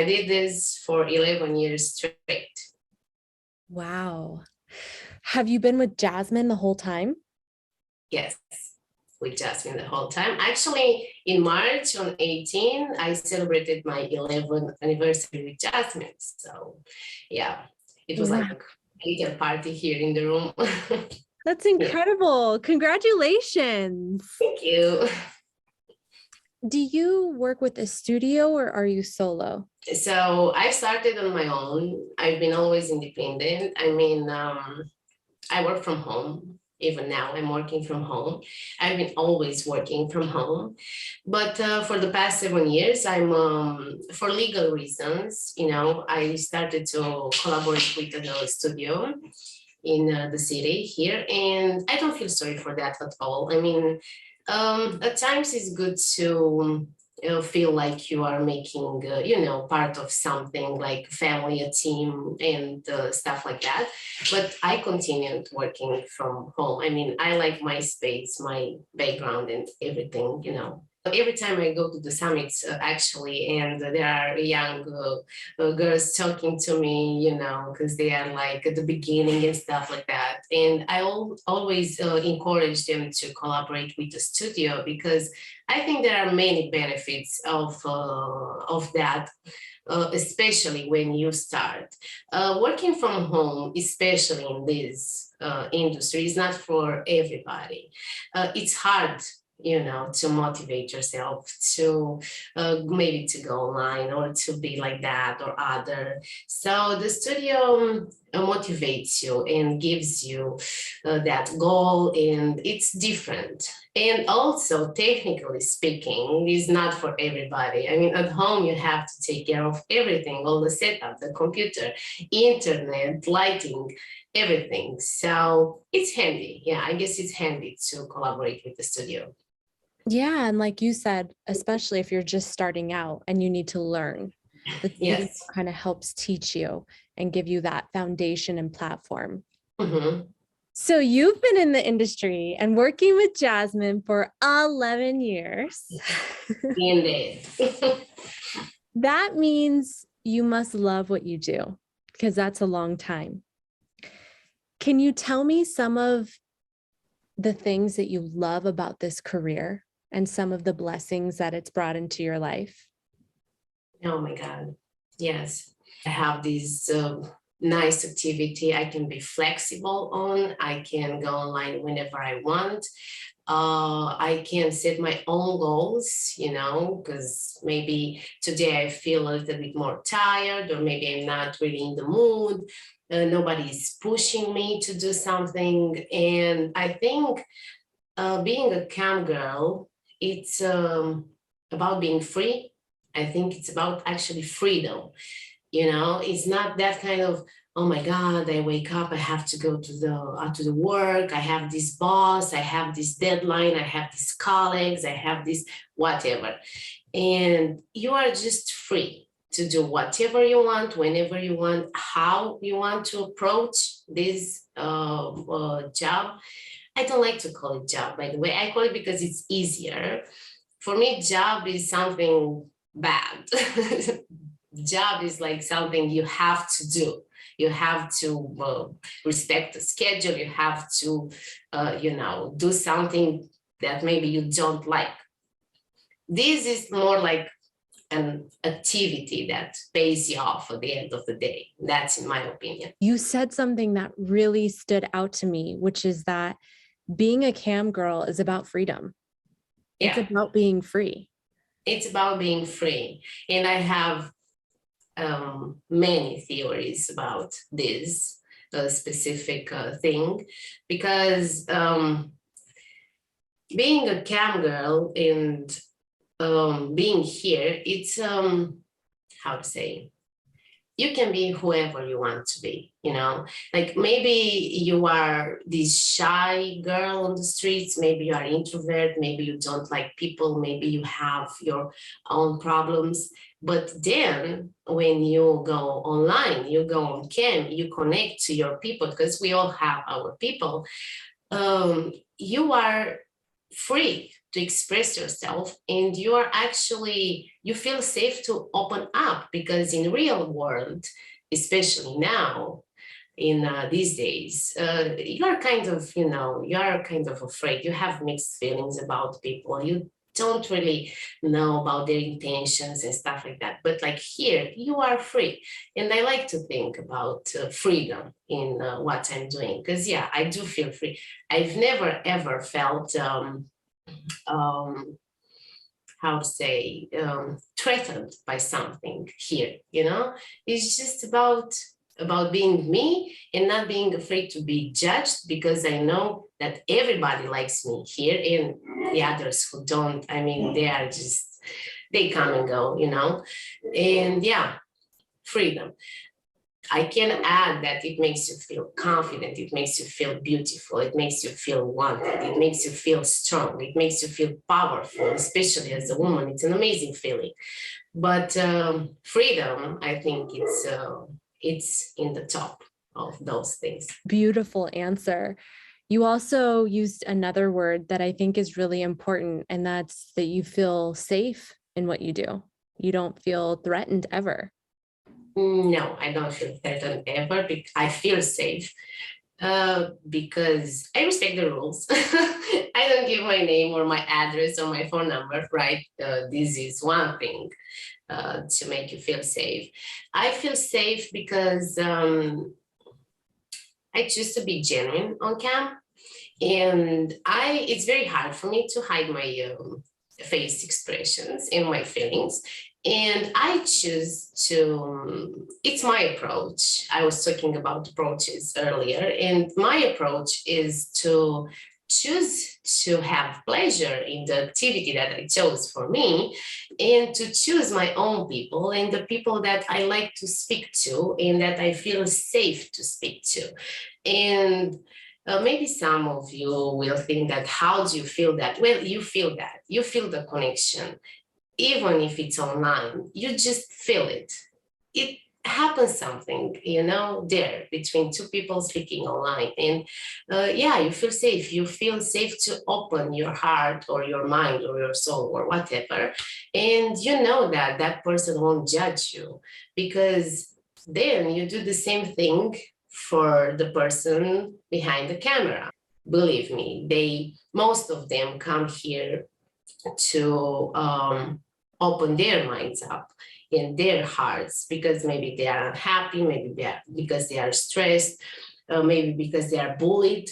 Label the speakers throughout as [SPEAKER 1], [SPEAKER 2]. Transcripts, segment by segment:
[SPEAKER 1] I did this for 11 years straight.
[SPEAKER 2] Wow. Have you been with Jasmine the whole time?
[SPEAKER 1] Yes, with Jasmine the whole time. Actually, in March on 18, I celebrated my 11th anniversary with Jasmine. So yeah, it was
[SPEAKER 2] Wow.
[SPEAKER 1] like a little party here in the room.
[SPEAKER 2] That's
[SPEAKER 1] Yeah,
[SPEAKER 2] incredible. Congratulations.
[SPEAKER 1] thank you.
[SPEAKER 2] Do you work with a studio or are you solo?
[SPEAKER 1] So I started on my own. I've been always independent. I mean, I work from home. Even now, I'm working from home. I've been always working from home, but for the past 7 years, for legal reasons, I started to collaborate with a studio in the city here, and I don't feel sorry for that at all. I mean, at times it's good to feel like you are making, part of something like family, a team, and stuff like that. But I continued working from home. I mean, I like my space, my background, and everything. Every time I go to the summits, actually, and there are young girls talking to me, because they are like at the beginning and stuff like that. And I always encourage them to collaborate with the studio because I think there are many benefits of that, especially when you start. Working from home, especially in this industry, is not for everybody. It's hard, to motivate yourself to maybe to go online or to be like that or other. So the studio motivates you and gives you that goal, and it's different. And also, technically speaking, is not for everybody. I mean, at home, you have to take care of everything, all the setup, the computer, internet, lighting, everything. So it's handy. Yeah, I guess it's handy to collaborate with the studio.
[SPEAKER 2] Yeah. And like you said, especially if you're just starting out and you need to learn, the studio
[SPEAKER 1] Yes.
[SPEAKER 2] kind of helps teach you and give you that foundation and platform.
[SPEAKER 1] Mm-hmm.
[SPEAKER 2] So you've been in the industry and working with Jasmine for 11 years.
[SPEAKER 1] Indeed.
[SPEAKER 2] That means you must love what you do because that's a long time. Can you tell me some of the things that you love about this career and some of the blessings that it's brought into your life?
[SPEAKER 1] Oh my God. Yes. I have this nice activity I can be flexible on. I can go online whenever I want. I can set my own goals, because maybe today I feel a little bit more tired, or maybe I'm not really in the mood. Nobody's pushing me to do something. And I think being a cam girl, it's about being free. I think it's about actually freedom. It's not that kind of, oh my God, I wake up, I have to go to the work, I have this boss, I have this deadline, I have these colleagues, I have this whatever. And you are just free to do whatever you want, whenever you want, how you want to approach this job. I don't like to call it job, by the way. I call it because it's easier. For me, job is something bad. Job is like something you have to do. You have to respect the schedule. You have to, do something that maybe you don't like. This is more like an activity that pays you off at the end of the day. That's in my opinion.
[SPEAKER 2] You said something that really stood out to me, which is that being a cam girl is about freedom. It's
[SPEAKER 1] Yeah,
[SPEAKER 2] about being free.
[SPEAKER 1] it's about being free. And I have many theories about this specific thing, because being a cam girl and being here, it's how to say, you can be whoever you want to be, like maybe you are this shy girl on the streets, maybe you are introvert, maybe you don't like people, maybe you have your own problems. But then when you go online, you go on cam, you connect to your people, because we all have our people. You are free. to express yourself, and you are actually, you feel safe to open up, because in real world, especially now, in these days, you're kind of, you're kind of afraid. You have mixed feelings about people. You don't really know about their intentions and stuff like that. But like here, you are free. And I like to think about freedom in what I'm doing, because yeah, I do feel free. I've never ever felt um, how to say, threatened by something here. It's just about being me and not being afraid to be judged, because I know that everybody likes me here, and the others who don't, I mean, they are just, they come and go. And yeah, freedom. I can add that it makes you feel confident, it makes you feel beautiful, it makes you feel wanted, it makes you feel strong, it makes you feel powerful, especially as a woman. It's an amazing feeling. But freedom, I think it's in the top of those things.
[SPEAKER 2] Beautiful answer. You also used another word that I think is really important, and that's that you feel safe in what you do. You don't feel threatened ever.
[SPEAKER 1] No, I don't feel threatened ever. I feel safe because I respect the rules. I don't give my name or my address or my phone number, right? This is one thing to make you feel safe. I feel safe because I choose to be genuine on cam, and it's very hard for me to hide my face expressions and my feelings. And I choose to, it's my approach. I was talking about approaches earlier, and my approach is to choose to have pleasure in the activity that I chose for me, and to choose my own people and the people that I like to speak to and that I feel safe to speak to. And maybe some of you will think that, how do you feel that? Well, you feel that. You feel the connection. Even if it's online, you just feel it. It happens something, there between two people speaking online. And yeah, you feel safe. You feel safe to open your heart or your mind or your soul or whatever. And you know that that person won't judge you, because then you do the same thing for the person behind the camera. Believe me, most of them come here to open their minds up in their hearts, because maybe they are unhappy, maybe because they are stressed, maybe because they are bullied.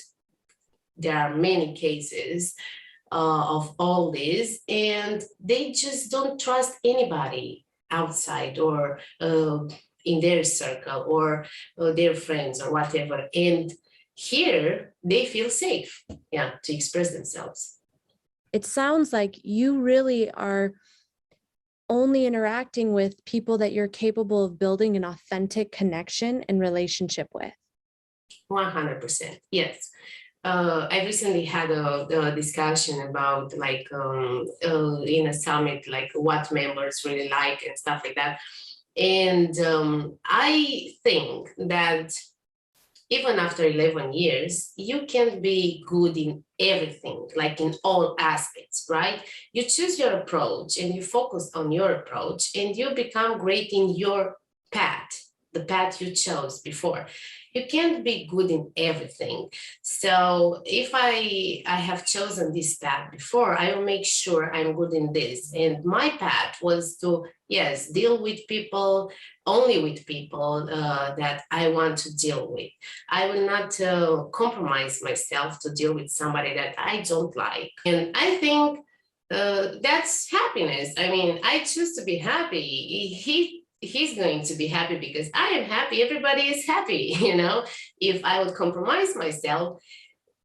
[SPEAKER 1] There are many cases of all this, and they just don't trust anybody outside or in their circle or their friends or whatever. And here they feel safe, yeah, to express themselves.
[SPEAKER 2] It sounds like you really are only interacting with people that you're capable of building an authentic connection and relationship with.
[SPEAKER 1] 100%, yes. I recently had a discussion about, like, in a summit, like what members really like and stuff like that. And I think that even after 11 years, you can be good in everything, like in all aspects, right? You choose your approach and you focus on your approach, and you become great in your path, the path you chose before. You can't be good in everything. So if I have chosen this path before, I will make sure I'm good in this. And my path was to, yes, deal with people, only with people that I want to deal with. I will not compromise myself to deal with somebody that I don't like. And I think that's happiness. I mean, I choose to be happy. He's going to be happy because I am happy. Everybody is happy. If I would compromise myself,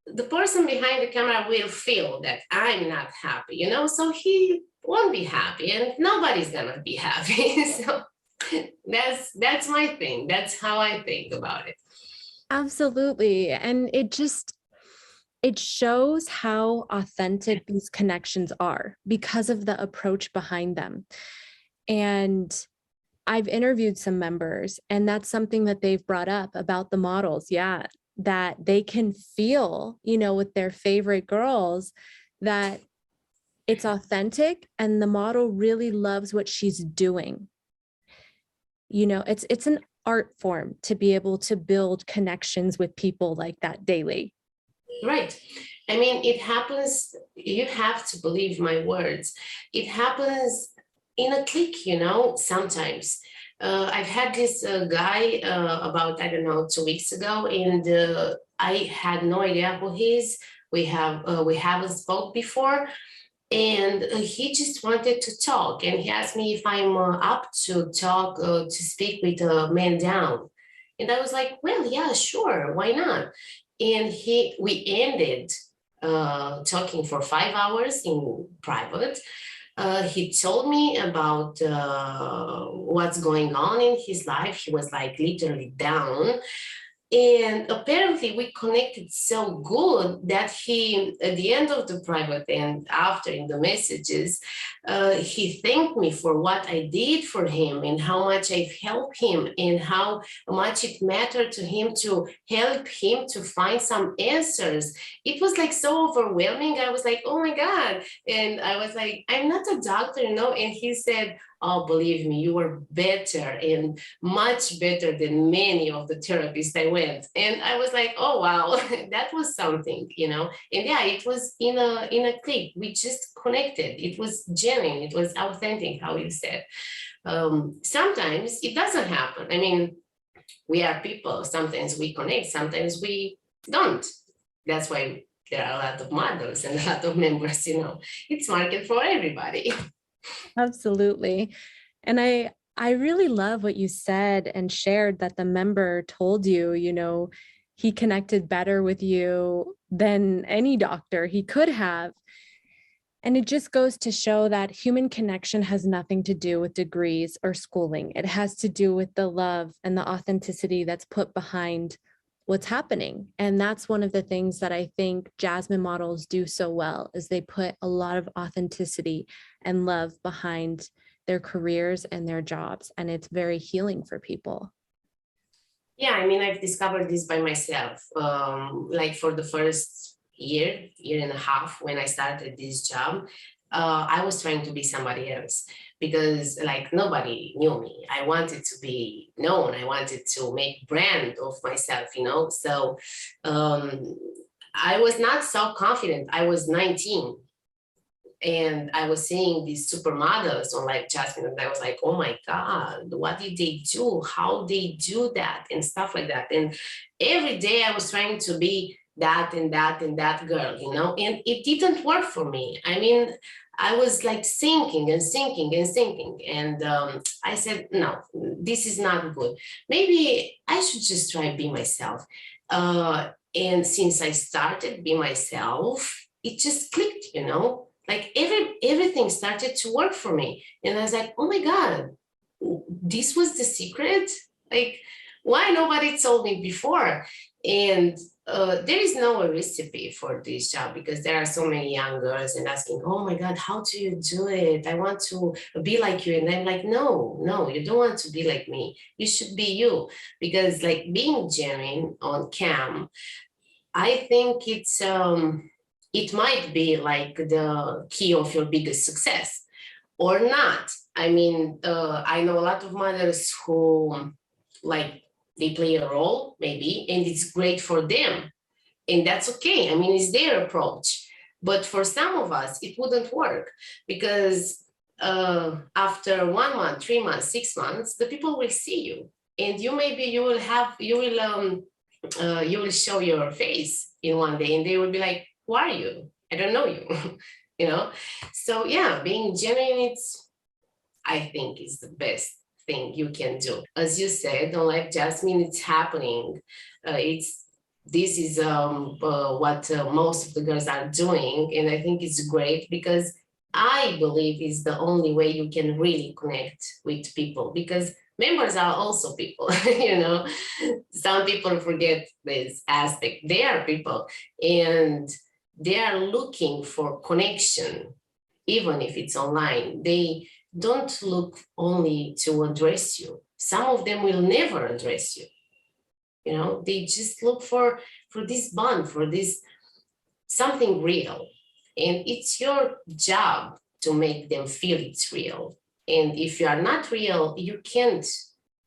[SPEAKER 1] the person behind the camera will feel that I'm not happy, so he won't be happy, and nobody's gonna be happy. So that's my thing. That's how I think about it.
[SPEAKER 2] Absolutely. And it shows how authentic these connections are because of the approach behind them. And I've interviewed some members, and that's something that they've brought up about the models. Yeah, that they can feel, with their favorite girls, that It's authentic, and the model really loves what she's doing. You know, it's an art form to be able to build connections with people like that daily.
[SPEAKER 1] Right. I mean, it happens, you have to believe my words. It happens in a click, you know, sometimes. I've had this guy about, I don't know, 2 weeks ago, and I had no idea who he is. We haven't spoke before, and he just wanted to talk, and he asked me if I'm up to talk, to speak with a man down. And I was like, well, yeah, sure, why not? And we ended talking for 5 hours in private. He told me about what's going on in his life. He was like literally down, and apparently we connected so good that he, at the end of the private and after in the messages, he thanked me for what I did for him and how much I've helped him and how much it mattered to him to help him to find some answers. It was like so overwhelming. I was like, oh my God. And I was like, I'm not a doctor, you know? And he said, oh, believe me, you were better and much better than many of the therapists I went. And I was like, oh wow, that was something, you know. And yeah, it was in a click. We just connected. It was genuine. It was authentic, how you said. Sometimes it doesn't happen. I mean, we are people. Sometimes we connect. Sometimes we don't. That's why there are a lot of models and a lot of members. You know, it's market for everybody.
[SPEAKER 2] Absolutely. And I really love what you said and shared, that the member told you, you know, he connected better with you than any doctor he could have. And it just goes to show that human connection has nothing to do with degrees or schooling. It has to do with the love and the authenticity that's put behind what's happening. And that's one of the things that I think Jasmine models do so well, is they put a lot of authenticity and love behind their careers and their jobs. And it's very healing for people.
[SPEAKER 1] Yeah, I mean, I've discovered this by myself. Like for the first year and a half when I started this job, I was trying to be somebody else because like nobody knew me. I wanted to be known. I wanted to make brand of myself, you know. So um, I was not so confident. I was 19 and I was seeing these supermodels on like Jasmine, and I was like, oh my God, what did they do? How they do that and stuff like that. And every day I was trying to be that and that and that girl, you know, and it didn't work for me. I mean, I was like sinking and sinking and sinking. And I said, no, this is not good. Maybe I should just try be myself. And since I started be myself, it just clicked, you know, like everything started to work for me. And I was like, oh my God, this was the secret? Like, why nobody told me before? And there is no recipe for this job because there are so many young girls and asking, oh my God, how do you do it? I want to be like you. And I'm like, no, you don't want to be like me. You should be you. Because like being genuine on cam, I think it might be like the key of your biggest success or not. I mean, I know a lot of mothers who like they play a role maybe, and it's great for them. And that's okay. I mean, it's their approach. But for some of us, it wouldn't work because after 1 month, 3 months, 6 months, the people will see you. And you will show your face in one day and they will be like, who are you? I don't know you. You know. So yeah, being genuine, it's, I think, is the best thing you can do. As you said, on like Jasmine, it's happening. It's this is what most of the girls are doing, and I think it's great because I believe is the only way you can really connect with people, because members are also people. You know, some people forget this aspect. They are people, and they are looking for connection, even if it's online. They don't look only to address you. Some of them will never address you. You know, they just look for this bond, for this something real. And it's your job to make them feel it's real. And if you are not real, you can't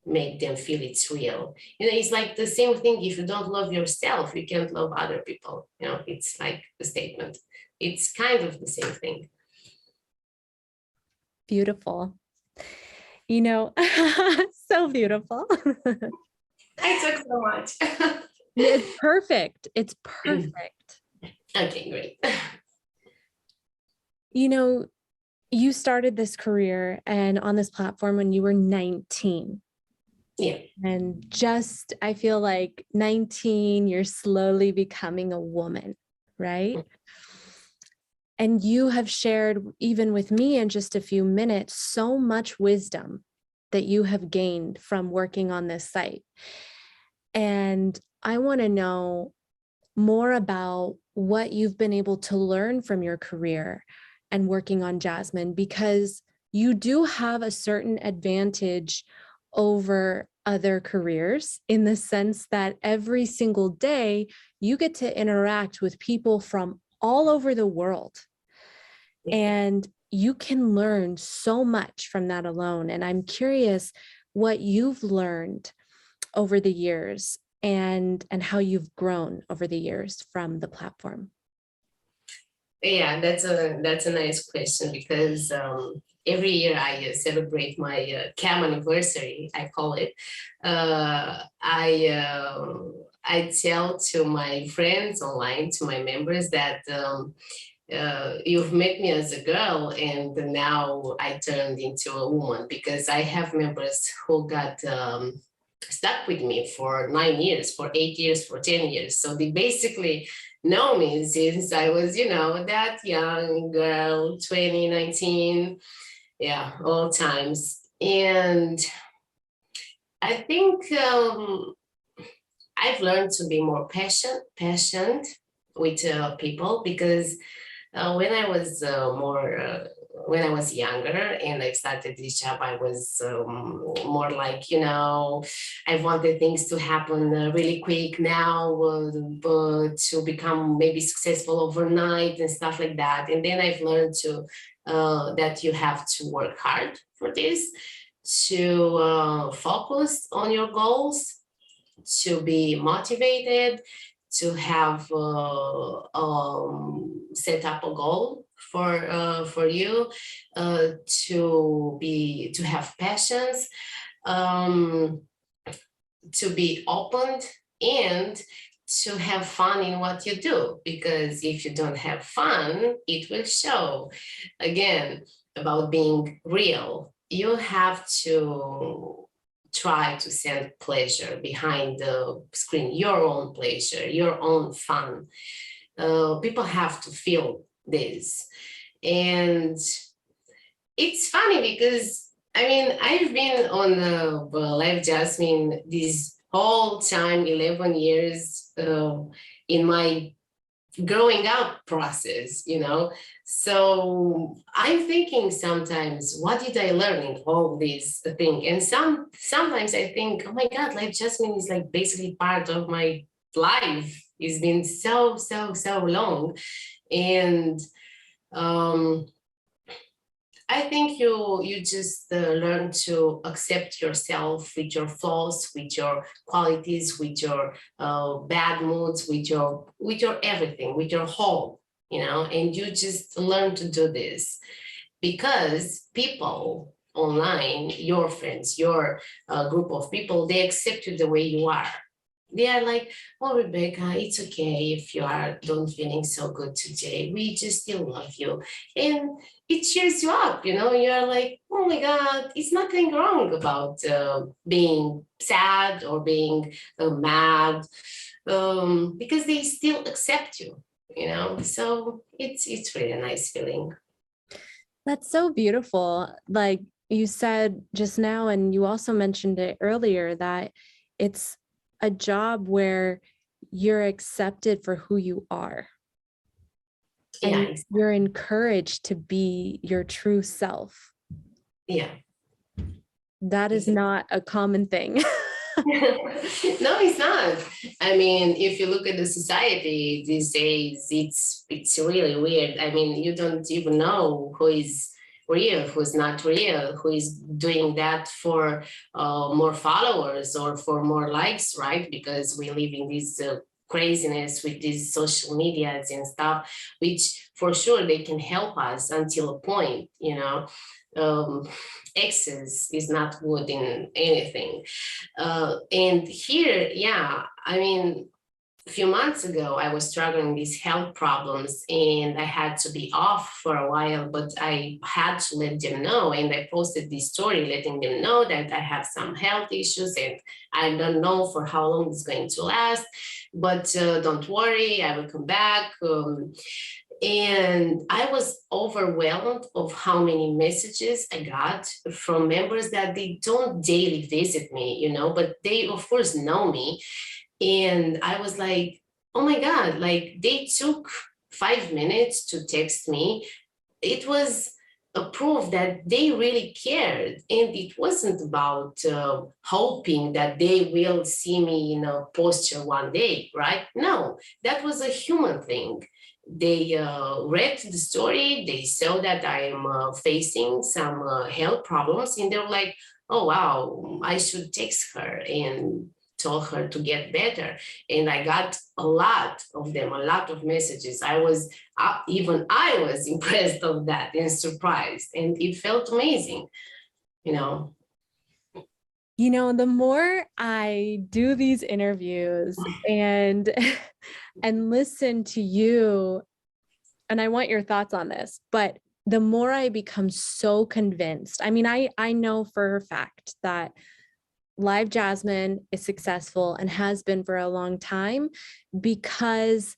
[SPEAKER 1] make them feel it's real. It's like the same thing. If you don't love yourself, you can't love other people. It's like the statement. It's kind of the same thing.
[SPEAKER 2] Beautiful. So beautiful.
[SPEAKER 1] I took so much.
[SPEAKER 2] It's perfect. It's perfect.
[SPEAKER 1] Okay, great.
[SPEAKER 2] You started this career and on this platform when you were 19.
[SPEAKER 1] Yeah.
[SPEAKER 2] And I feel like 19, you're slowly becoming a woman, right? And you have shared, even with me in just a few minutes, so much wisdom that you have gained from working on this site. And I want to know more about what you've been able to learn from your career and working on Jasmine, because you do have a certain advantage over other careers in the sense that every single day you get to interact with people from all over the world. And you can learn so much from that alone. And I'm curious what you've learned over the years and how you've grown over the years from the platform.
[SPEAKER 1] Yeah, that's a nice question, because every year I celebrate my cam anniversary, I call it. I tell to my friends online, to my members, that you've met me as a girl and now I turned into a woman, because I have members who got stuck with me for 9 years, for 8 years, for 10 years. So they basically know me since I was, that young girl, 2019, yeah, all times. And I think I've learned to be more patient with people, because when I was when I was younger and I started this job, I was more like, I wanted things to happen really quick now, but to become maybe successful overnight and stuff like that. And then I've learned that you have to work hard for this, to focus on your goals, to be motivated, to have set up a goal for you, to have passions, to be open, and to have fun in what you do, because if you don't have fun, it will show. Again, about being real, you have to try to send pleasure behind the screen, your own pleasure, your own fun. People have to feel this. And it's funny because, I've been on Live Jasmine this whole time, 11 years, in my growing up process, So I'm thinking sometimes, what did I learn in all this thing? And sometimes I think, oh my God, Life Jasmine is like basically part of my life. It's been so long. And I think you just learn to accept yourself with your flaws, with your qualities, with your bad moods, with your everything, with your whole, and you just learn to do this, because people online, your friends, your group of people, they accept you the way you are. They are like, oh, Rebecca, it's okay if you don't feeling so good today. We just still love you. And it cheers you up, you're like, oh my God, it's nothing wrong about being sad or being mad, because they still accept you, so it's really a nice feeling.
[SPEAKER 2] That's so beautiful. Like you said just now, and you also mentioned it earlier, that it's a job where you're accepted for who you are. And
[SPEAKER 1] Yeah, exactly.
[SPEAKER 2] You're encouraged to be your true self.
[SPEAKER 1] Yeah.
[SPEAKER 2] That is not a common thing.
[SPEAKER 1] No, it's not. I mean, if you look at the society these days, it's really weird. I mean, you don't even know who is real, who's not real, who is doing that for more followers or for more likes, right? Because we live in this craziness with these social medias and stuff, which for sure they can help us until a point, you know. Um, excess is not good in anything. And here, yeah, I mean, a few months ago, I was struggling with these health problems and I had to be off for a while, but I had to let them know. And I posted this story letting them know that I have some health issues and I don't know for how long it's going to last, but don't worry, I will come back. And I was overwhelmed of how many messages I got from members that they don't daily visit me, you know, but they of course know me. And I was like, oh my God, like they took 5 minutes to text me. It was a proof that they really cared. And it wasn't about hoping that they will see me in a posture one day, right? No, that was a human thing. They read the story, they saw that I am facing some health problems, and they're like, oh, wow, I should text her and told her to get better. And I got a lot of them, a lot of messages. Even I was impressed of that and surprised, and it felt amazing, you know.
[SPEAKER 2] You know, the more I do these interviews and and listen to you, and I want your thoughts on this, but the more I become so convinced. I mean, I know for a fact that Live Jasmine is successful and has been for a long time because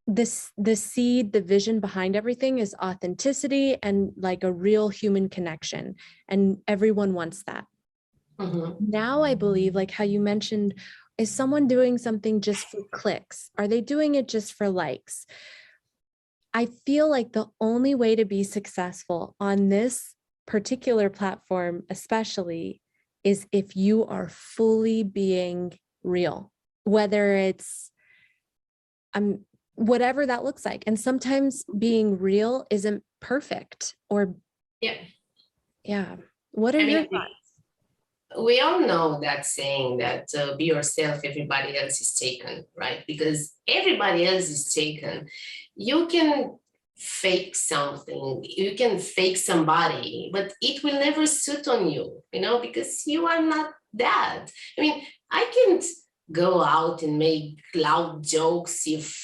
[SPEAKER 2] the seed, the vision behind everything is authenticity and like a real human connection. And everyone wants that.
[SPEAKER 1] Mhm.
[SPEAKER 2] Now I believe, like how you mentioned, is someone doing something just for clicks? Are they doing it just for likes? I feel like the only way to be successful on this particular platform, especially, is if you are fully being real, whether it's whatever that looks like. And sometimes being real isn't perfect or
[SPEAKER 1] Yeah.
[SPEAKER 2] yeah. What are
[SPEAKER 1] I
[SPEAKER 2] your
[SPEAKER 1] mean,
[SPEAKER 2] thoughts?
[SPEAKER 1] we all know that saying that be yourself, everybody else is taken, right? Because everybody else is taken. You can fake something, you can fake somebody, but it will never suit on you, you know, because you are not that. I mean, I can't go out and make loud jokes if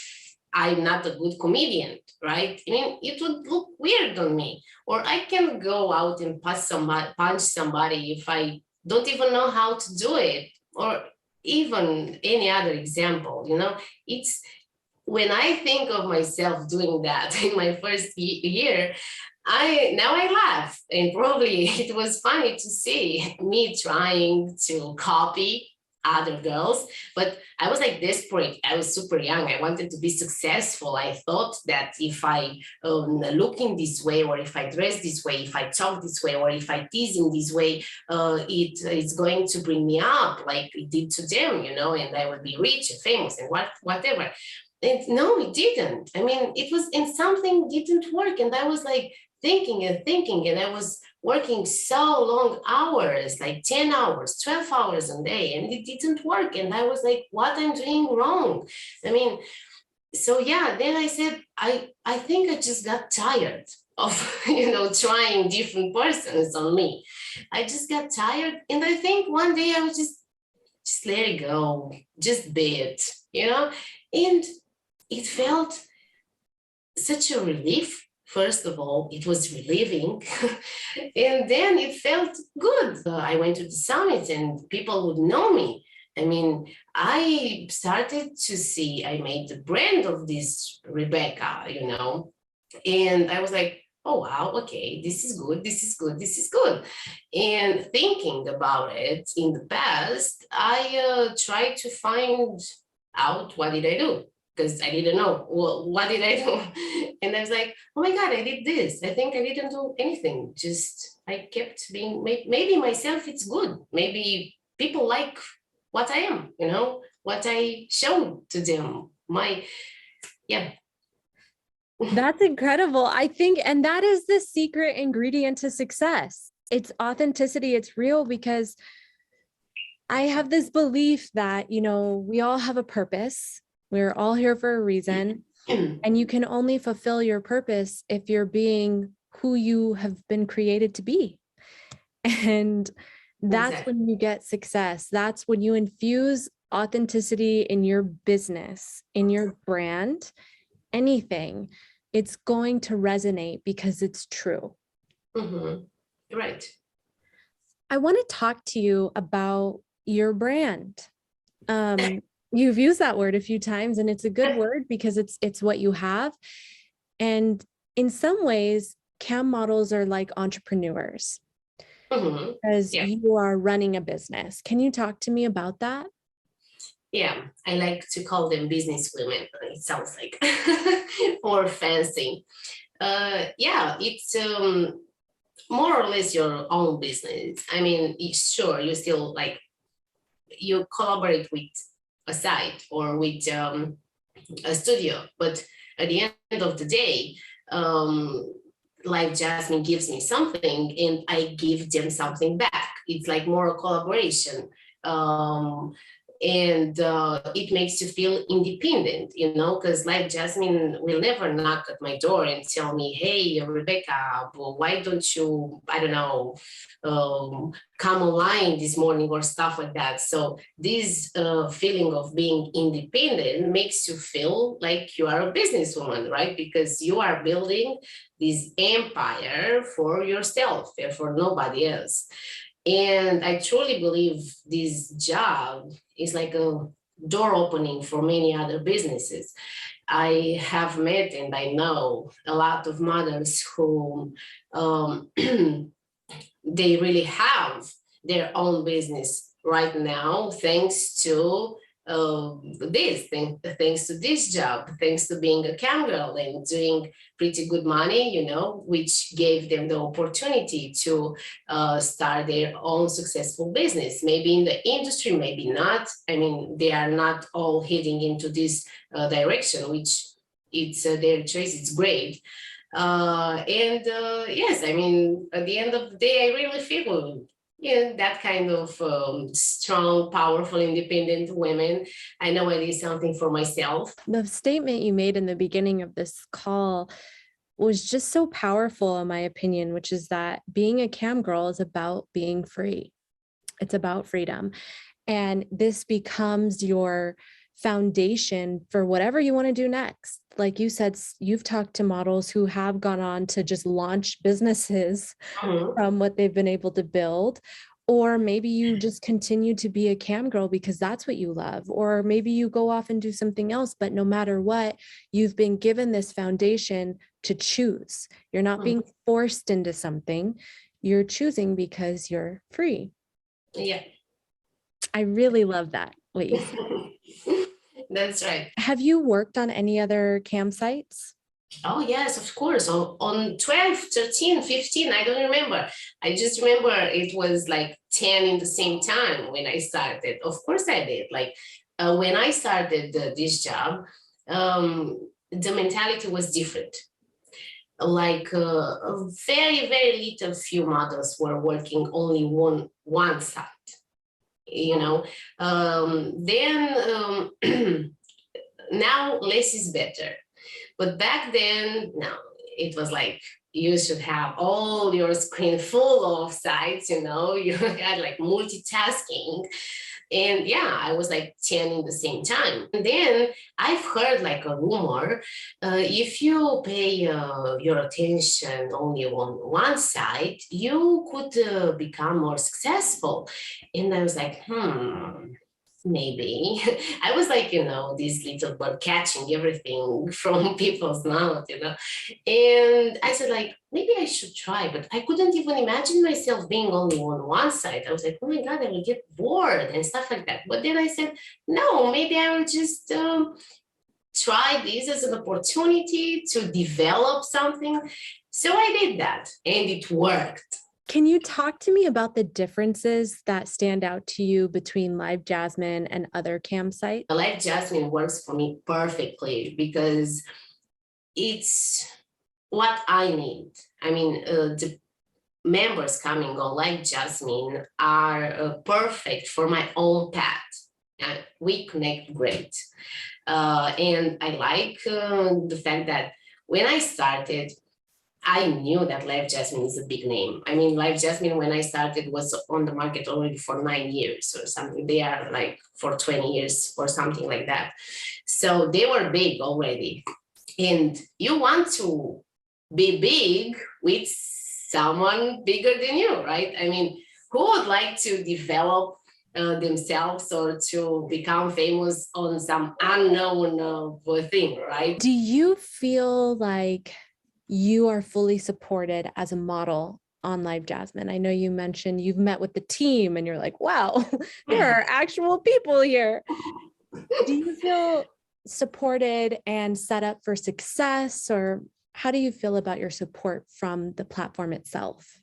[SPEAKER 1] I'm not a good comedian, right? I mean, it would look weird on me. Or I can go out and punch somebody if I don't even know how to do it, or even any other example, you know. It's when I think of myself doing that in my first year, I laugh, and probably it was funny to see me trying to copy other girls, but I was like desperate. I was super young. I wanted to be successful. I thought that if I look in this way, or if I dress this way, if I talk this way, or if I tease in this way, it's going to bring me up like it did to them, you know, and I would be rich and famous and whatever. And no, it didn't. I mean, it was, and something didn't work. And I was like thinking and thinking, and I was working so long hours, like 10 hours, 12 hours a day, and it didn't work. And I was like, what I'm doing wrong? I mean, so yeah, then I said, I think I just got tired of, you know, trying different persons on me. I just got tired. And I think one day I was just let it go, just be it, you know? And it felt such a relief. First of all, it was relieving. And then it felt good. I went to the summit and people would know me. I mean, I started to see, I made the brand of this Rebecca, you know, and I was like, oh, wow, okay, this is good, this is good, this is good. And thinking about it in the past, I tried to find out what did I do, because I didn't know, well, what did I do? And I was like, oh my God, I did this. I think I didn't do anything. Just I kept being, maybe myself, it's good. Maybe people like what I am, what I show to them. Yeah.
[SPEAKER 2] That's incredible. I think, and that is the secret ingredient to success. It's authenticity. It's real, because I have this belief that, we all have a purpose. We're all here for a reason. And you can only fulfill your purpose if you're being who you have been created to be. And that's
[SPEAKER 1] Exactly.
[SPEAKER 2] when you get success. That's when you infuse authenticity in your business, in your brand, anything. It's going to resonate because it's true.
[SPEAKER 1] Right.
[SPEAKER 2] I want to talk to you about your brand. You've used that word a few times, and it's a good word because it's what you have. And in some ways, cam models are like entrepreneurs, because
[SPEAKER 1] Yeah.
[SPEAKER 2] you are running a business. Can you talk to me about that?
[SPEAKER 1] Yeah, I like to call them business women. It sounds like more fancy. Yeah, it's more or less your own business. I mean, sure, you still like, you collaborate with a site or with a studio, but at the end of the day, like Jasmine gives me something and I give them something back. It's like more a collaboration. And it makes you feel independent, because like Jasmine will never knock at my door and tell me, hey, Rebecca, well, why don't you, I don't know, come online this morning or stuff like that. So this feeling of being independent makes you feel like you are a businesswoman, right? Because you are building this empire for yourself and for nobody else. And I truly believe this job is like a door opening for many other businesses. I have met and I know a lot of mothers who they really have their own business right now, thanks to thanks to this job, thanks to being a cam girl and doing pretty good money, which gave them the opportunity to start their own successful business. Maybe in the industry, maybe not. I mean, they are not all heading into this direction, which it's their choice. It's great. Yes, I mean, at the end of the day, I really feel that kind of strong, powerful, independent women. I know I did something for myself.
[SPEAKER 2] The statement you made in the beginning of this call was just so powerful, in my opinion, which is that being a cam girl is about being free. It's about freedom. And this becomes your foundation for whatever you want to do next. Like you said, you've talked to models who have gone on to just launch businesses from what they've been able to build. Or maybe you just continue to be a cam girl because that's what you love. Or maybe you go off and do something else, but no matter what, you've been given this foundation to choose. You're not being forced into something. You're choosing because you're free.
[SPEAKER 1] Yeah.
[SPEAKER 2] I really love that, what you said.
[SPEAKER 1] That's right.
[SPEAKER 2] Have you worked on any other campsites?
[SPEAKER 1] Oh, yes, of course. On 12, 13, 15, I don't remember. I just remember it was like 10 in the same time when I started. Of course I did. Like when I started this job, the mentality was different. Like a very, very little few models were working only one side. Then now less is better. But back then, no, it was like you should have all your screen full of sites, you had like multitasking. And yeah, I was like 10 in the same time. And then I've heard like a rumor, if you pay your attention only on one side, you could become more successful. And I was like, maybe. I was like, this little bird catching everything from people's mouth, And I said, like, maybe I should try, but I couldn't even imagine myself being only on one side. I was like, oh my God, I will get bored and stuff like that. But then I said, no, maybe I will just try this as an opportunity to develop something. So I did that and it worked.
[SPEAKER 2] Can you talk to me about the differences that stand out to you between Live Jasmine and other campsites?
[SPEAKER 1] Live Jasmine works for me perfectly because it's what I need. I mean, the members coming on Live Jasmine are perfect for my own path. We connect great. And I like the fact that when I started, I knew that Live Jasmine is a big name. I mean, Live Jasmine, when I started, was on the market already for 9 years or something. They are like for 20 years or something like that. So they were big already. And you want to be big with someone bigger than you, right? I mean, who would like to develop themselves or to become famous on some unknown thing, right?
[SPEAKER 2] Do you feel like you are fully supported as a model on Live Jasmine? I know you mentioned you've met with the team and you're like, wow, there are actual people here. Do you feel supported and set up for success, or how do you feel about your support from the platform itself?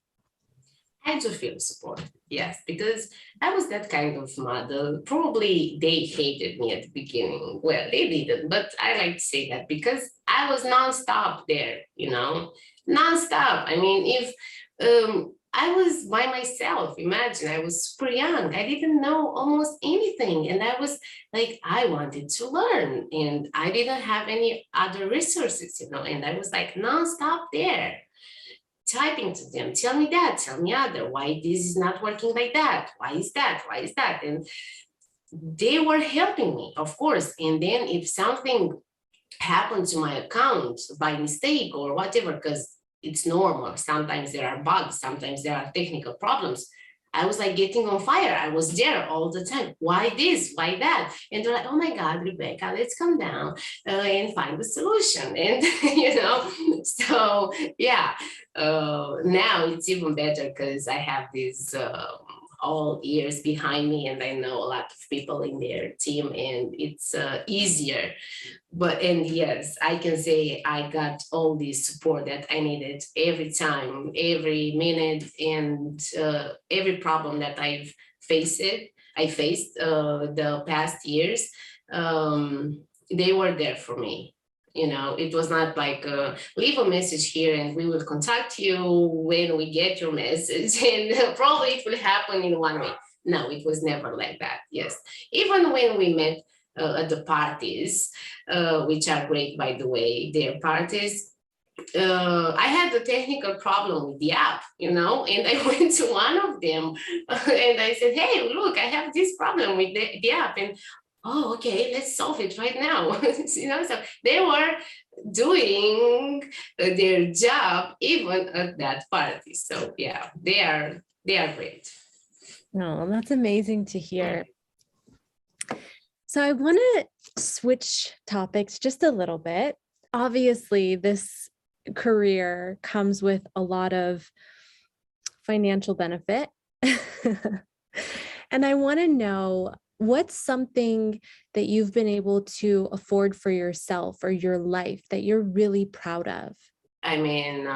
[SPEAKER 1] I do feel support, yes, because I was that kind of mother. Probably they hated me at the beginning. Well, they didn't, but I like to say that because I was nonstop there, nonstop. I mean, if I was by myself, imagine I was super young. I didn't know almost anything. And I was like, I wanted to learn and I didn't have any other resources, and I was like nonstop there typing to them, tell me that, tell me other, why this is not working like that, why is that, why is that? And they were helping me, of course. And then if something happened to my account by mistake or whatever, because it's normal, sometimes there are bugs, sometimes there are technical problems, I was like getting on fire. I was there all the time. Why this? Why that? And they're like, oh my God, Rebecca, let's come down and find the solution. And, so yeah, now it's even better because I have these all ears behind me and I know a lot of people in their team and it's easier. And yes, I can say I got all the support that I needed every time, every minute, and every problem that I faced the past years. They were there for me. It was not like leave a message here and we will contact you when we get your message, and probably it will happen in 1 week. No, it was never like that. Yes, even when we met at the parties, which are great, by the way, their parties. I had a technical problem with the app, and I went to one of them and I said, hey, look, I have this problem with the app. And oh, okay, let's solve it right now. So they were doing their job even at that party. So yeah, they are great.
[SPEAKER 2] No, that's amazing to hear. So I want to switch topics just a little bit. Obviously, this career comes with a lot of financial benefit. And I want to know, what's something that you've been able to afford for yourself or your life that you're really proud of?
[SPEAKER 1] I mean,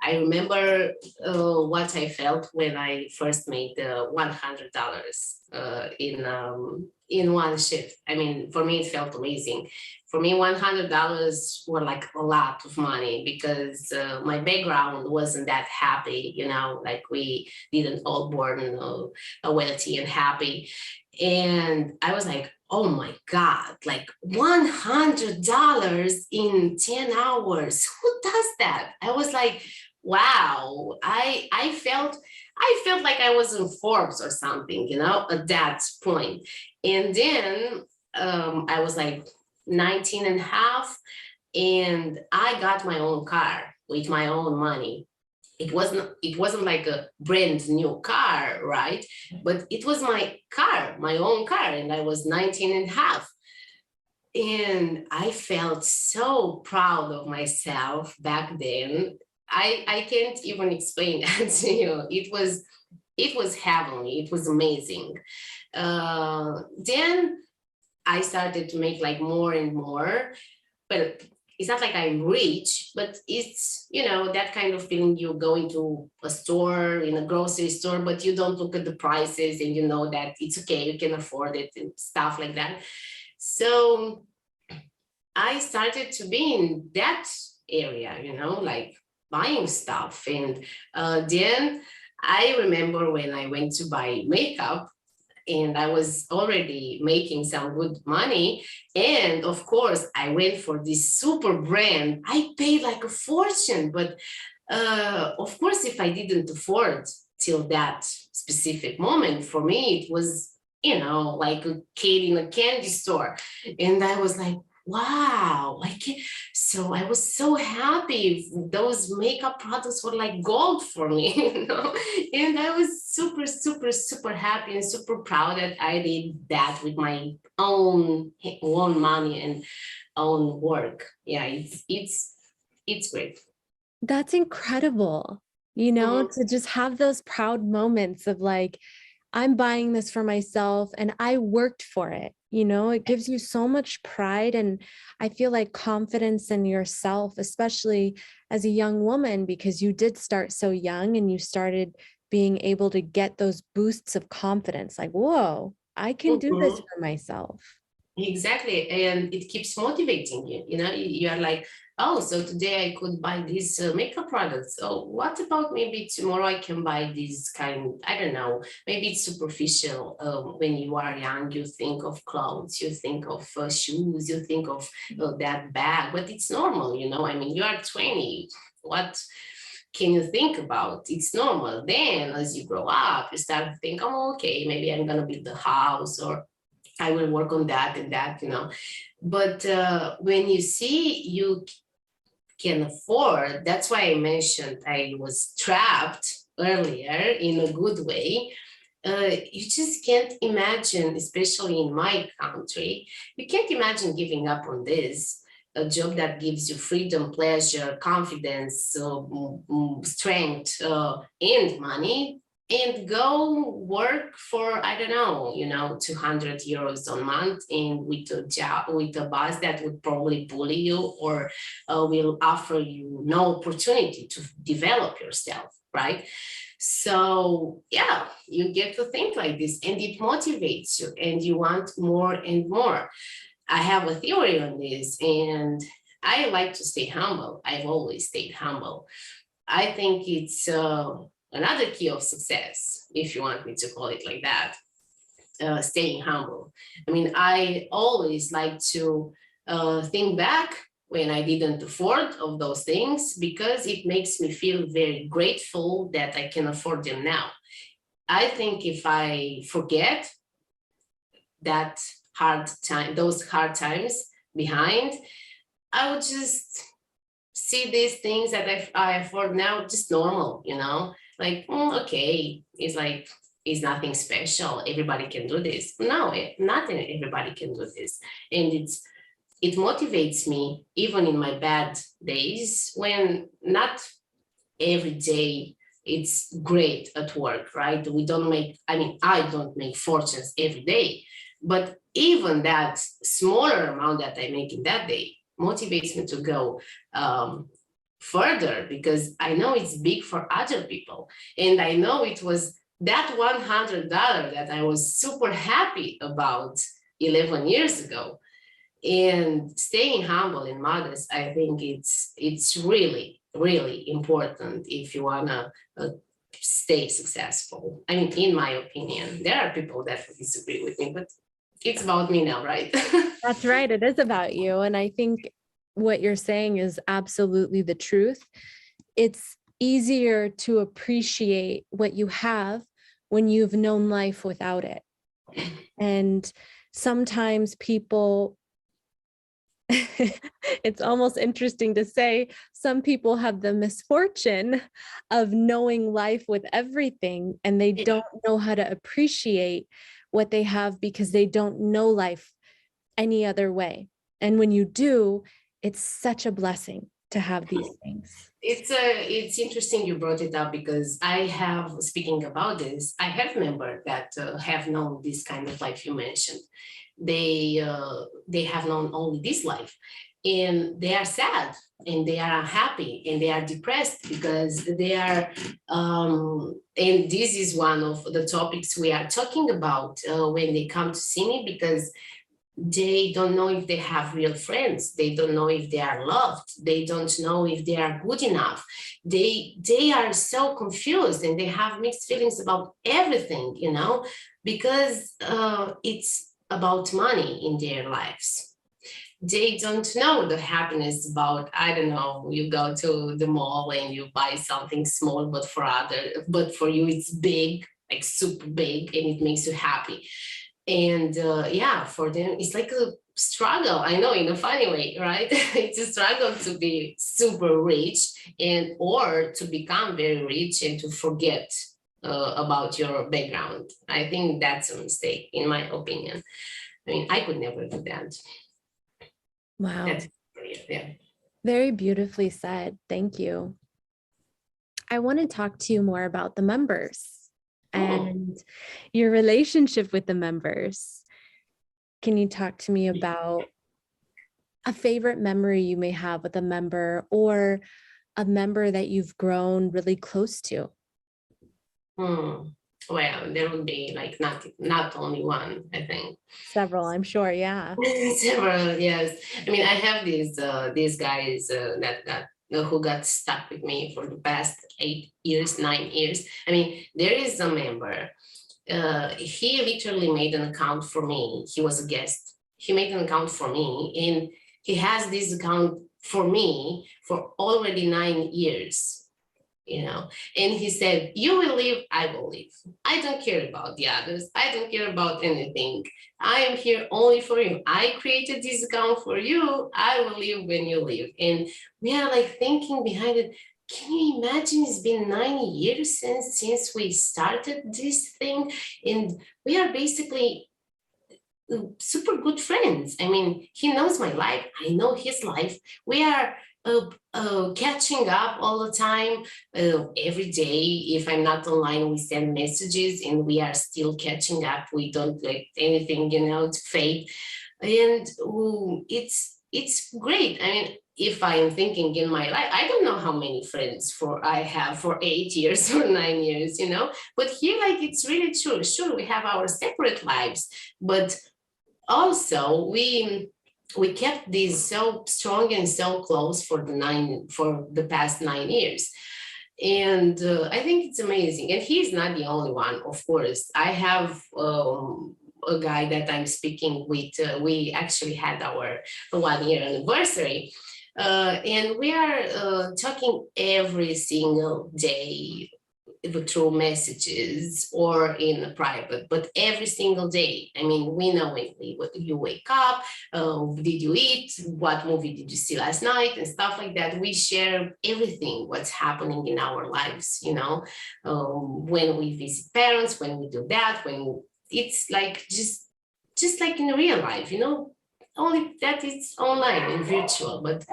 [SPEAKER 1] I remember what I felt when I first made the $100 in one shift. I mean, for me, it felt amazing. For me, $100 were like a lot of money because my background wasn't that happy, like we didn't all born wealthy and happy. And I was like, oh my God, like $100 in 10 hours. Who does that? I was like, wow, I felt like I was in Forbes or something, at that point. And then I was like 19 and a half, and I got my own car with my own money. It wasn't like a brand new car, right? But it was my car, my own car, and I was 19 and a half. And I felt so proud of myself back then. I can't even explain that to you. It was heavenly. It was amazing. Then I started to make like more and more, but it's not like I'm rich, but it's, that kind of feeling. You go into a store, in a grocery store, but you don't look at the prices and you know that it's okay, you can afford it and stuff like that. So I started to be in that area, like buying stuff. And then I remember when I went to buy makeup, and I was already making some good money. And of course, I went for this super brand. I paid like a fortune, but of course, if I didn't afford till that specific moment, for me, it was, like a kid in a candy store. And I was like, wow, so I was so happy. Those makeup products were like gold for me, and I was super, super, super happy and super proud that I did that with my own money and own work. Yeah, it's great.
[SPEAKER 2] That's incredible,
[SPEAKER 1] Mhm.
[SPEAKER 2] to just have those proud moments of like, I'm buying this for myself and I worked for it. It gives you so much pride. And I feel like confidence in yourself, especially as a young woman, because you did start so young and you started being able to get those boosts of confidence like, whoa, I can do this
[SPEAKER 1] Mhm.
[SPEAKER 2] for myself.
[SPEAKER 1] Exactly. And it keeps motivating you. You are like, oh, so today I could buy these makeup products. Oh, what about maybe tomorrow I can buy this kind, I don't know, maybe it's superficial. When you are young, you think of clothes, you think of shoes, you think of that bag, but it's normal, I mean, you are 20. What can you think about? It's normal. Then as you grow up, you start to think, oh, okay, maybe I'm going to build a house, or I will work on that and that. But when you see you can afford, that's why I mentioned I was trapped earlier in a good way. You just can't imagine, especially in my country, you can't imagine giving up on this. A job that gives you freedom, pleasure, confidence, strength, and money, and go work for, I don't know, 200 euros a month, and with a job, with a boss that would probably bully you, or will offer you no opportunity to develop yourself, right? So yeah, you get to think like this, and it motivates you, and you want more and more. I have a theory on this, and I like to stay humble. I've always stayed humble. I think it's another key of success, if you want me to call it like that, staying humble. I mean, I always like to think back when I didn't afford of those things, because it makes me feel very grateful that I can afford them now. I think if I forget that hard time, those hard times behind, I would just see these things that I afford now just normal, like, okay, it's like, it's nothing special. Everybody can do this. No, not everybody can do this. And it motivates me even in my bad days, when not every day it's great at work, right? We don't make, I mean, I don't make fortunes every day, but even that smaller amount that I make in that day motivates me to go further, because I know it's big for other people. And I know it was that $100 that I was super happy about 11 years ago. And staying humble and modest, I think it's really, really important if you want to stay successful. I mean, in my opinion, there are people that would disagree with me, but it's about me now, right?
[SPEAKER 2] That's right. It is about you. And I think what you're saying is absolutely the truth. It's easier to appreciate what you have when you've known life without it. And sometimes people, it's almost interesting to say, some people have the misfortune of knowing life with everything, and they don't know how to appreciate what they have because they don't know life any other way. And when you do, it's such a blessing to have these things.
[SPEAKER 1] It's interesting you brought it up, because I have, speaking about this, I have members that have known this kind of life you mentioned. They have known only this life, and they are sad and they are unhappy and they are depressed because they are and this is one of the topics we are talking about when they come to see me, because they don't know if they have real friends, they don't know if they are loved, they don't know if they are good enough, they are so confused and they have mixed feelings about everything, you know, because it's about money in their lives. They don't know the happiness about, I don't know, you go to the mall and you buy something small, but for you it's big, like super big, and it makes you happy. And yeah, for them it's like a struggle, I know, in a funny way, right? It's a struggle to be super rich and or to become very rich and to forget about your background. I think that's a mistake, in my opinion. I mean, I could never do that.
[SPEAKER 2] Wow.
[SPEAKER 1] That's yeah.
[SPEAKER 2] Very beautifully said. Thank you. I want to talk to you more about the members and your relationship with the members. Can you talk to me about a favorite memory you may have with a member, or a member that you've grown really close to?
[SPEAKER 1] Well, there would be like not only one, I think.
[SPEAKER 2] Several, I'm sure. Yeah.
[SPEAKER 1] Several, yes. I mean, I have these guys that who got stuck with me for the past 8 years, 9 years. I mean, there is a member. He literally made an account for me. He was a guest. He made an account for me, and he has this account for me for already 9 years. You know, and he said, you will leave, I will leave. I don't care about the others, I don't care about anything, I am here only for you, I created this account for you, I will leave when you leave. And we are like thinking behind it, can you imagine, it's been 9 years since we started this thing, and we are basically super good friends. I mean, he knows my life, I know his life. We are catching up all the time, every day. If I'm not online, we send messages and we are still catching up. We don't let anything, you know, to fade. And it's great. I mean, if I am thinking in my life, I don't know how many friends I have for 8 years or 9 years, you know, but here, like, it's really true. Sure, we have our separate lives, but also we kept this so strong and so close for the past 9 years. And I think it's amazing. And he's not the only one, of course. I have a guy that I'm speaking with. We actually had our 1 year anniversary. And we are talking every single day, through messages or in private, but every single day. I mean, we know when you wake up, did you eat, what movie did you see last night, and stuff like that. We share everything, what's happening in our lives, you know, when we visit parents, when we do that, when it's like just like in real life, you know, only that it's online and virtual, but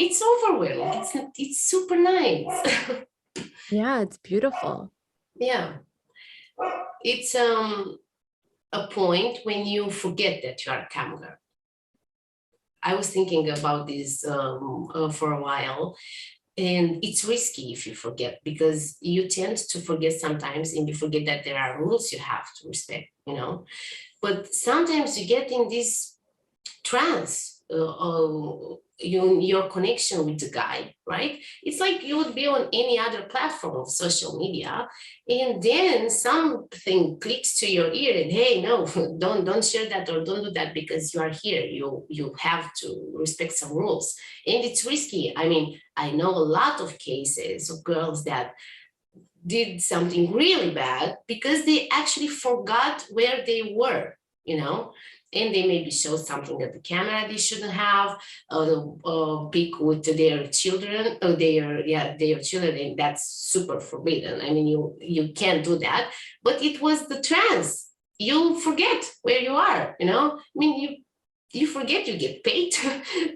[SPEAKER 1] it's overwhelming. It's super nice.
[SPEAKER 2] Yeah, it's beautiful.
[SPEAKER 1] Yeah, it's a point when you forget that you are a camera. I was thinking about this for a while, and it's risky if you forget, because you tend to forget sometimes, and you forget that there are rules you have to respect, you know. But sometimes you get in this trance, your connection with the guy, right? It's like you would be on any other platform of social media, and then something clicks to your ear, and hey, no, don't share that or don't do that, because you are here. You have to respect some rules, and it's risky. I mean, I know a lot of cases of girls that did something really bad because they actually forgot where they were, you know, and they maybe showed something at the camera they shouldn't have, pick with their children, or their children, and that's super forbidden. I mean, you can't do that, but it was the trance. You forget where you are, you know. I mean, you forget you get paid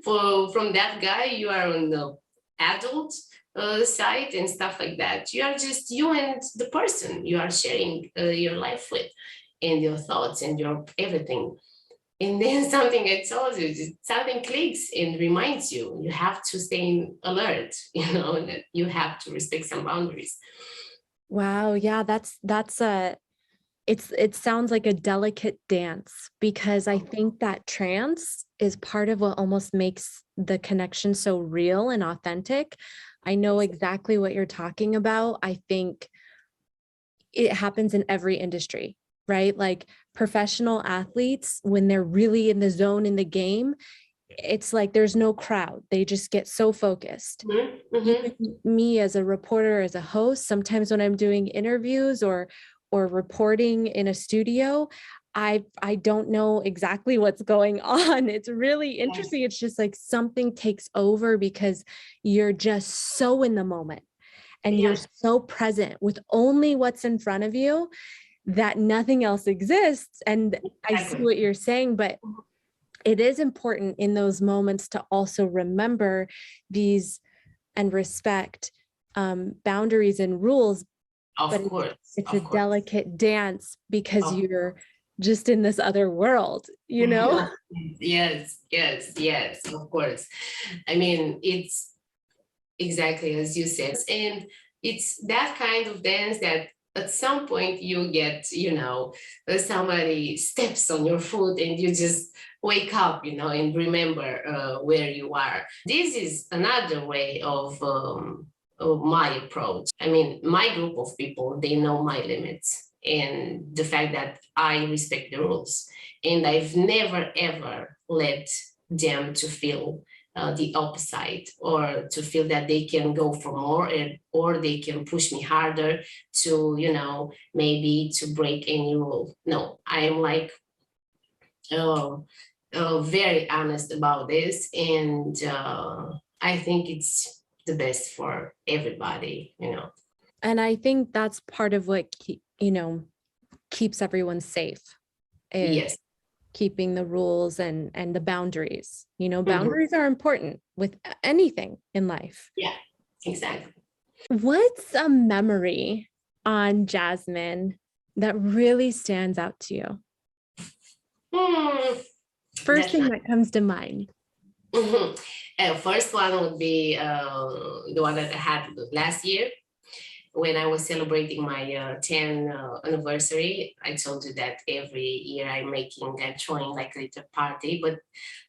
[SPEAKER 1] from that guy. You are on the adult side and stuff like that. You are just you and the person you are sharing your life with, and your thoughts and your everything. And then something I told you, something clicks and reminds you, you have to stay alert, that you have to respect some boundaries.
[SPEAKER 2] Wow, yeah, that's a it sounds like a delicate dance because I think that trance is part of what almost makes the connection so real and authentic. I know exactly what you're talking about. I think it happens in every industry, right? Like professional athletes, when they're really in the zone in the game, it's like there's no crowd. They just get so focused.
[SPEAKER 1] Mm-hmm.
[SPEAKER 2] Even me as a reporter, as a host, sometimes when I'm doing interviews or reporting in a studio, I don't know exactly what's going on. It's really
[SPEAKER 1] Yes.
[SPEAKER 2] interesting. It's just like something takes over because you're just so in the moment and you're
[SPEAKER 1] Yes.
[SPEAKER 2] so present with only what's in front of you that nothing else exists. And I see
[SPEAKER 1] Exactly.
[SPEAKER 2] what you're saying, but it is important in those moments to also remember these and respect boundaries and rules, but
[SPEAKER 1] Of course.
[SPEAKER 2] it's a
[SPEAKER 1] Of course.
[SPEAKER 2] delicate dance because
[SPEAKER 1] Of
[SPEAKER 2] you're just in this other world, you know?
[SPEAKER 1] Yes, yes, yes, of course. I mean, it's exactly as you said. And it's that kind of dance that at some point you get, somebody steps on your foot and you just wake up, and remember where you are. This is another way of my approach. I mean, my group of people, they know my limits and the fact that I respect the rules. And I've never, ever let them to feel the opposite or to feel that they can go for more or they can push me harder to maybe to break any rule. No, I am like uh, very honest about this, and I think it's the best for everybody.
[SPEAKER 2] And I think that's part of what, keeps everyone safe is
[SPEAKER 1] Yes.
[SPEAKER 2] keeping the rules and the boundaries.
[SPEAKER 1] Mhm.
[SPEAKER 2] Boundaries are important with anything in life.
[SPEAKER 1] Yeah, exactly.
[SPEAKER 2] What's a memory on Jasmine that really stands out to you?
[SPEAKER 1] Hmm,
[SPEAKER 2] First
[SPEAKER 1] that's
[SPEAKER 2] thing
[SPEAKER 1] not.
[SPEAKER 2] that comes to mind.
[SPEAKER 1] Mhm. First one would be the one that I had last year when I was celebrating my 10th anniversary. I told you that every year I'm throwing like a little party, but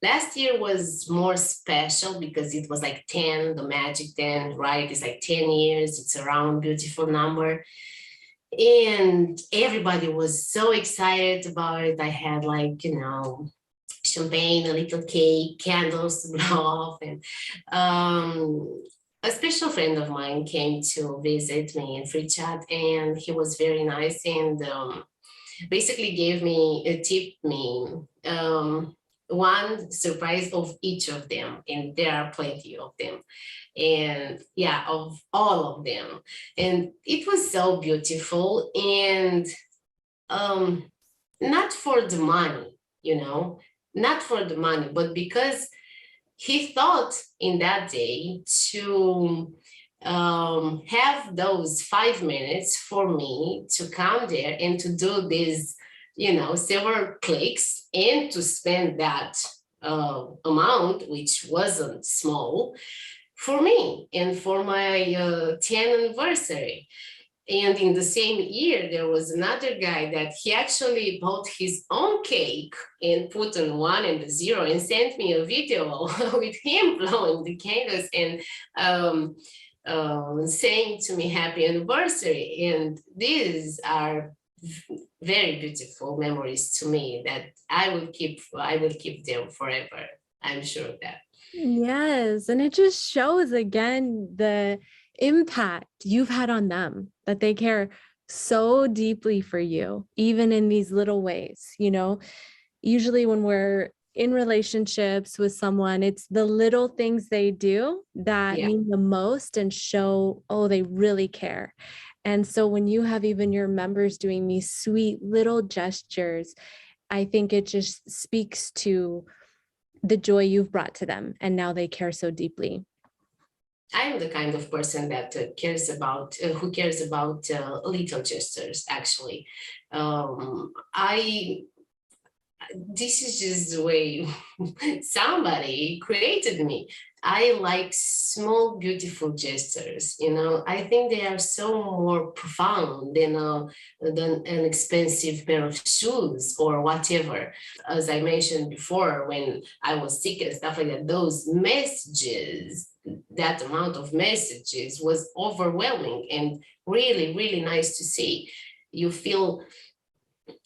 [SPEAKER 1] last year was more special because it was like 10, the magic 10, right? It's like 10 years, it's a round, beautiful number. And everybody was so excited about it. I had like, champagne, a little cake, candles to blow off. And a special friend of mine came to visit me in free chat, and he was very nice and basically gave me, tipped me one surprise of each of them. And there are plenty of them. And yeah, of all of them. And it was so beautiful. And um, not for the money, not for the money, but because he thought in that day to have those 5 minutes for me to come there and to do this, several clicks and to spend that amount, which wasn't small, for me and for my 10th anniversary. And in the same year, there was another guy that he actually bought his own cake and put on one and the zero and sent me a video with him blowing the candles and um, saying to me happy anniversary. And these are very beautiful memories to me that I will keep them forever. I'm sure of that.
[SPEAKER 2] Yes. And it just shows again the impact you've had on them, that they care so deeply for you, even in these little ways. Usually when we're in relationships with someone, it's the little things they do that
[SPEAKER 1] Yeah.
[SPEAKER 2] mean the most and show, oh, they really care. And so when you have even your members doing these sweet little gestures, I think it just speaks to the joy you've brought to them. And now they care so deeply.
[SPEAKER 1] I'm the kind of person that who cares about little gestures. Actually, I this is just the way somebody created me. I like small, beautiful gestures. I think they are so more profound than an expensive pair of shoes or whatever. As I mentioned before, when I was sick and stuff like that, those messages, that amount of messages was overwhelming and really, really nice to see. You feel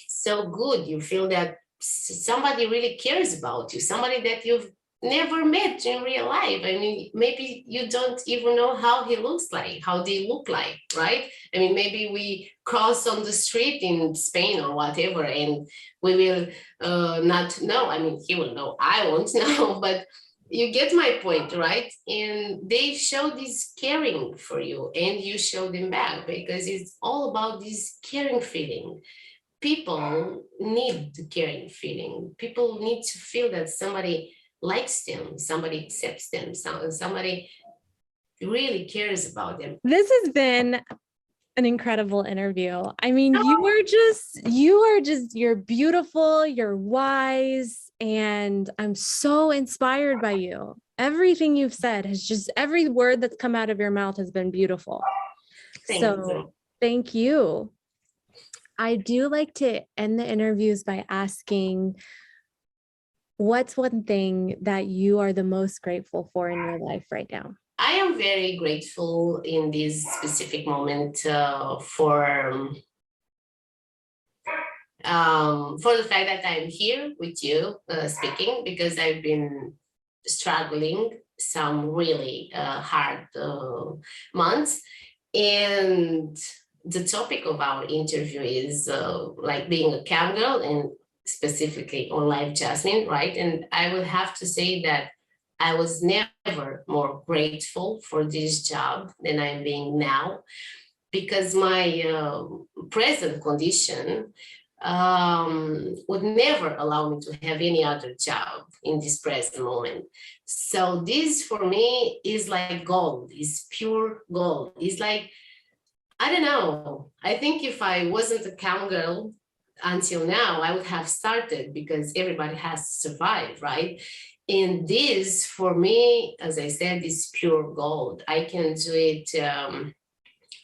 [SPEAKER 1] so good. You feel that somebody really cares about you, somebody that you've never met in real life. I mean, maybe you don't even know how he looks like, how they look like, right? I mean, maybe we cross on the street in Spain or whatever, and we will not know. I mean, he will know, I won't know, but you get my point, right? And they show this caring for you, and you show them back, because it's all about this caring feeling. People need the caring feeling. People need to feel that somebody likes them, somebody accepts them, somebody really cares about them.
[SPEAKER 2] This has been an incredible interview. I mean, you're beautiful, you're wise, and I'm so inspired by you. Everything you've said every word that's come out of your mouth has been beautiful.
[SPEAKER 1] Thank
[SPEAKER 2] So
[SPEAKER 1] you.
[SPEAKER 2] thank you. I do like to end the interviews by asking, what's one thing that you are the most grateful for in your life right now?
[SPEAKER 1] I am very grateful in this specific moment for the fact that I'm here with you speaking, because I've been struggling some really hard months. And the topic of our interview is like being a cowgirl, and specifically on Live Jasmine, right? And I will have to say that I was never more grateful for this job than I'm being now, because my present condition would never allow me to have any other job in this present moment. So this for me is like gold, is pure gold. It's like, I don't know. I think if I wasn't a cowgirl until now, I would have started, because everybody has to survive, right? And this for me, as I said, is pure gold. I can do it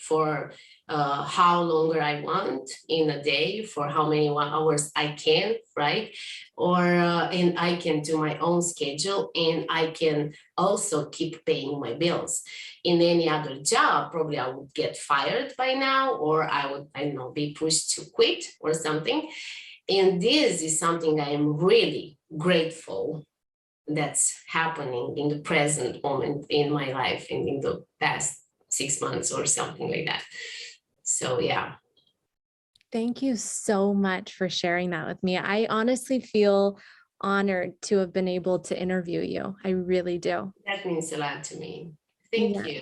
[SPEAKER 1] for how longer I want in a day, for how many hours I can, right? And I can do my own schedule, and I can also keep paying my bills. In any other job, probably I would get fired by now, or I would, I don't know, be pushed to quit or something. And this is something I am really grateful that's happening in the present moment in my life and in the past 6 months or something like that. So yeah.
[SPEAKER 2] Thank you so much for sharing that with me. I honestly feel honored to have been able to interview you. I really do.
[SPEAKER 1] That means a lot to me. Thank you.